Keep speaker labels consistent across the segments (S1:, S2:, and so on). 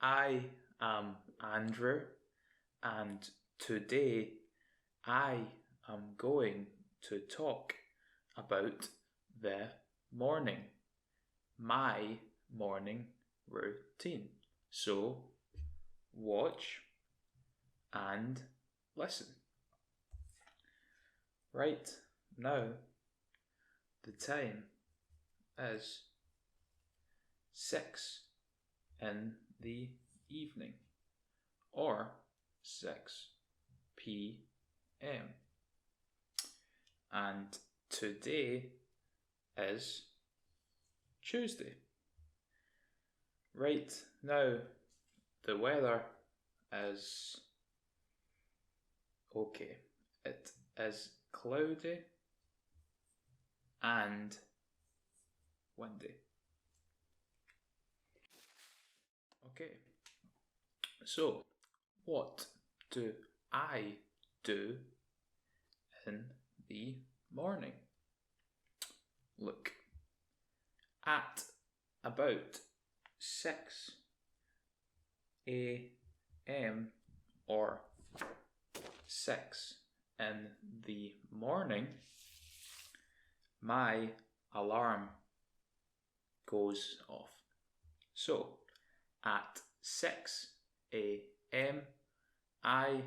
S1: I am Andrew, and today I am going to talk about the morning, my morning routine. So, watch and listen. Right now, the time is 6 in the evening, or 6 p.m. And today is Tuesday. Right now, the weather is okay. It is cloudy and windy. Okay, so what do I do in the morning? Look, at about 6 a.m. or 6 in the morning, my alarm goes off. So, at 6 a.m. I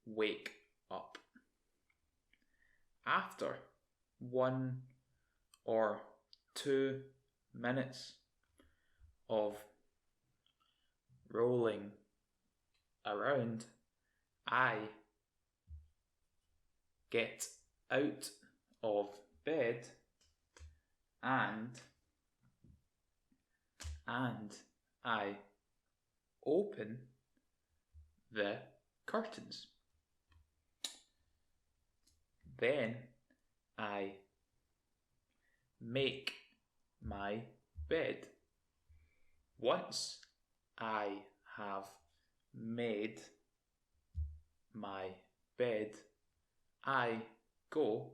S1: wake up. After 1 or 2 minutes of rolling around, I get out of bed and I open the curtains. Then I make my bed. Once I have made my bed, I go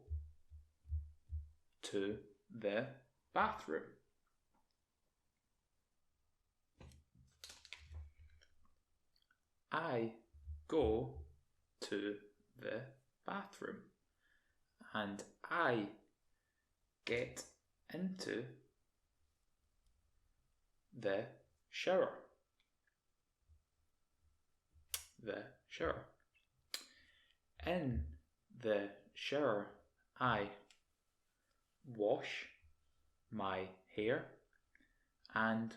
S1: to the bathroom. I go to the bathroom and I get into the shower. In the shower, I wash my hair and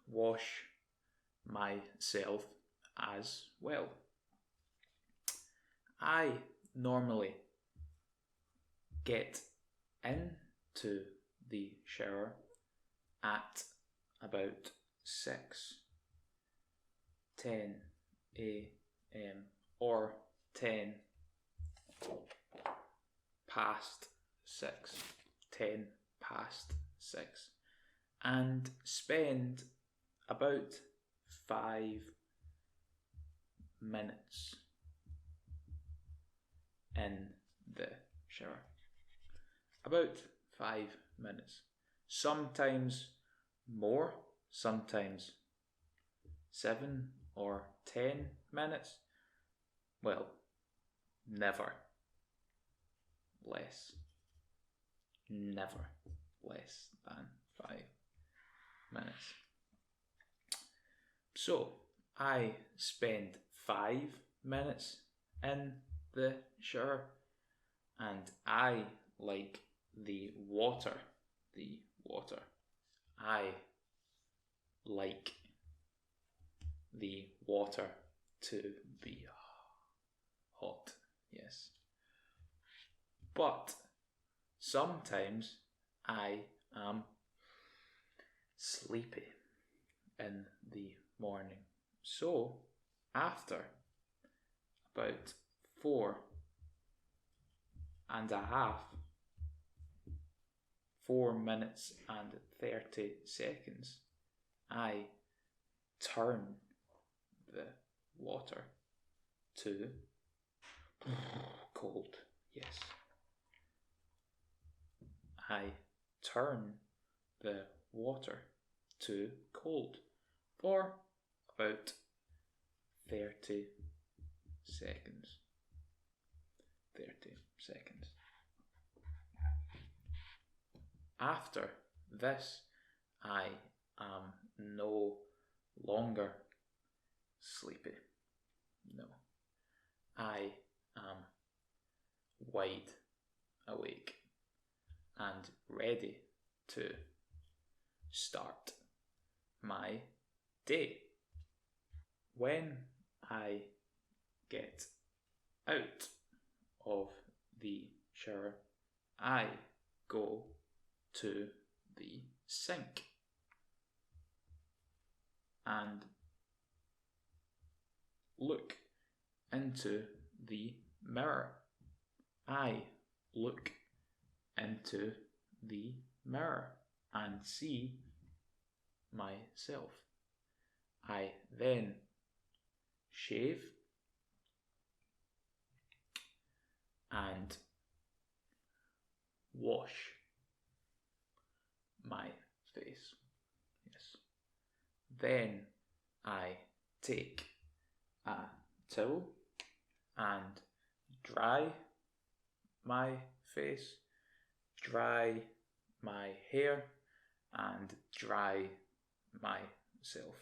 S1: wash myself as well. I normally get into the shower at about 6:10 a.m. or 10 past 6, 10 past 6, and spend about 5 minutes in the shower. About 5 minutes. Sometimes more, sometimes 7 or 10 minutes. Well, never less. Never less than 5 minutes. So, I spend 5 minutes in the shower and I like the water. I like the water to be hot, yes. But sometimes I am sleepy in the morning. So after about 4 minutes and 30 seconds, I turn the water to cold, yes. I turn the water to cold for about 30 seconds. 30 seconds. After this, I am no longer sleepy. No. I am wide awake and ready to start my day. When I get out of the shower, I go to the sink and look into the mirror. I look into the mirror and see myself. I then shave and wash my face. Yes. Then I take a towel and dry my face, dry my hair, and dry myself.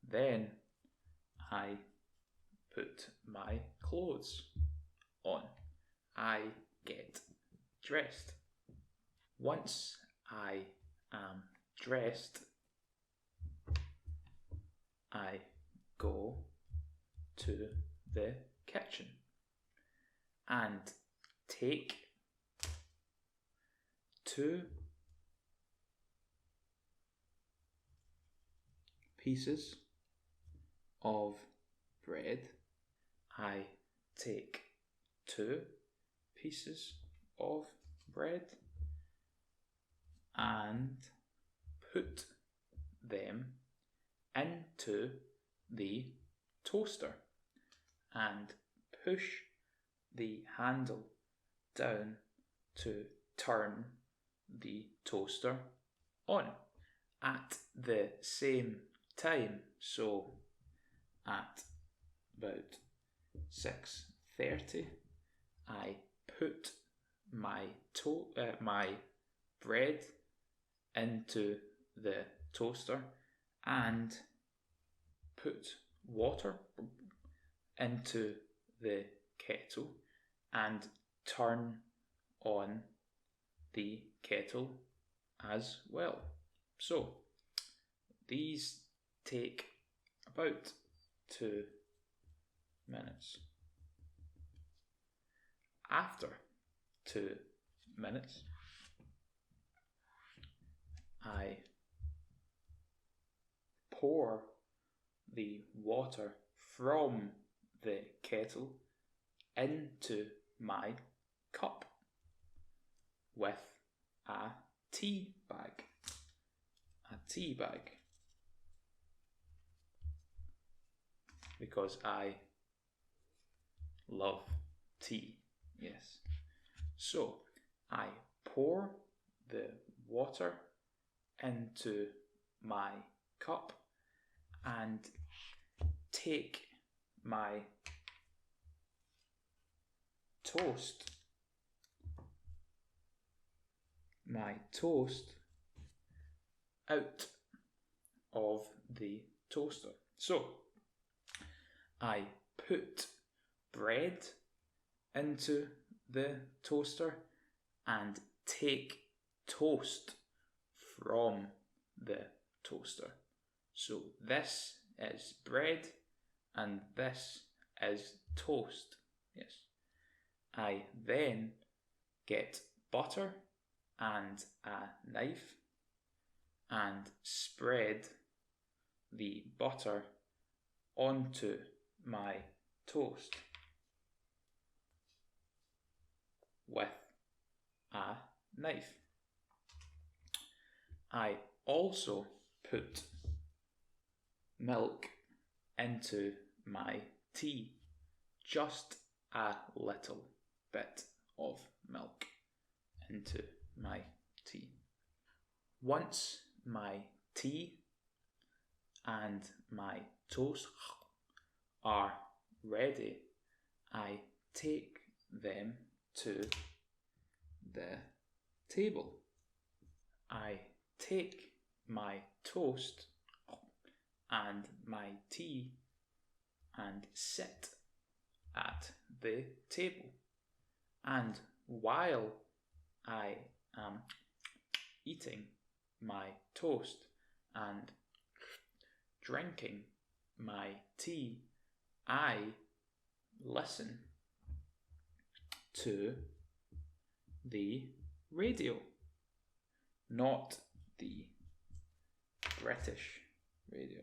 S1: Then I put my clothes on. I get dressed. Once I am dressed, I go to the kitchen and take 2 pieces of bread. I take 2 pieces of bread and put them into the toaster and push the handle down to turn the toaster on at the same time. So at about 6:30, I put my bread into the toaster and put water into the kettle and turn on the kettle as well. So these take about 2 minutes. After 2 minutes, I pour the water from the kettle into my cup with a tea bag. Because I love tea, yes. So I pour the water into my cup and take my toast out of the toaster. So I put bread into the toaster and take toast from the toaster. So this is bread and this is toast. Yes. I then get butter and a knife and spread the butter onto my toast with a knife. I also put milk into my tea, just a little bit of milk into my tea. Once my tea and my toast are ready, I take them to the table. I take my toast and my tea and sit at the table. And while I am eating my toast and drinking my tea, I listen to the radio, not the British radio.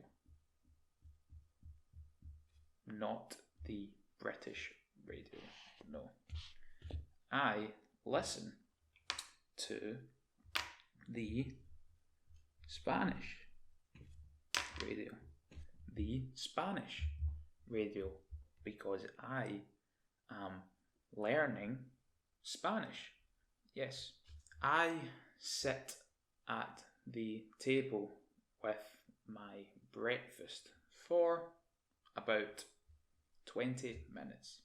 S1: Not the British radio, no. I listen to the Spanish radio. The Spanish radio, because I am learning Spanish. Yes, I sit at the table with my breakfast for about 20 minutes.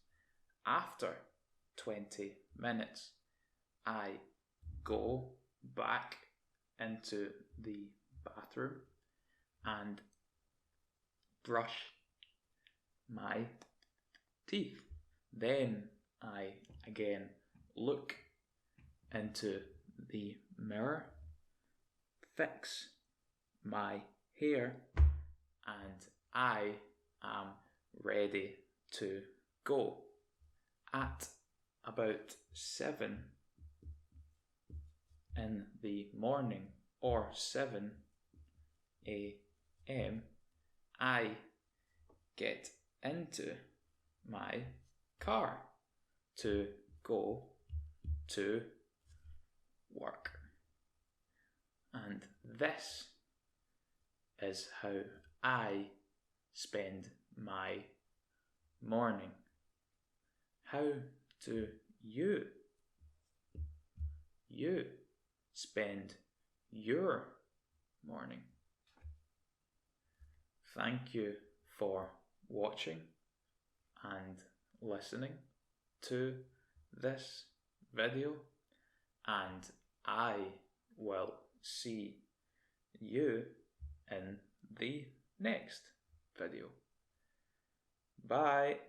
S1: After 20 minutes, I go back into the bathroom and brush my teeth. Then I again look into the mirror, fix my hair, and I am ready to go. At about 7 in the morning or 7 a.m., I get into my car to go to work. And this is how I spend my morning. How do you spend your morning? Thank you for watching and listening to this video, and I will see you in the next video. Bye.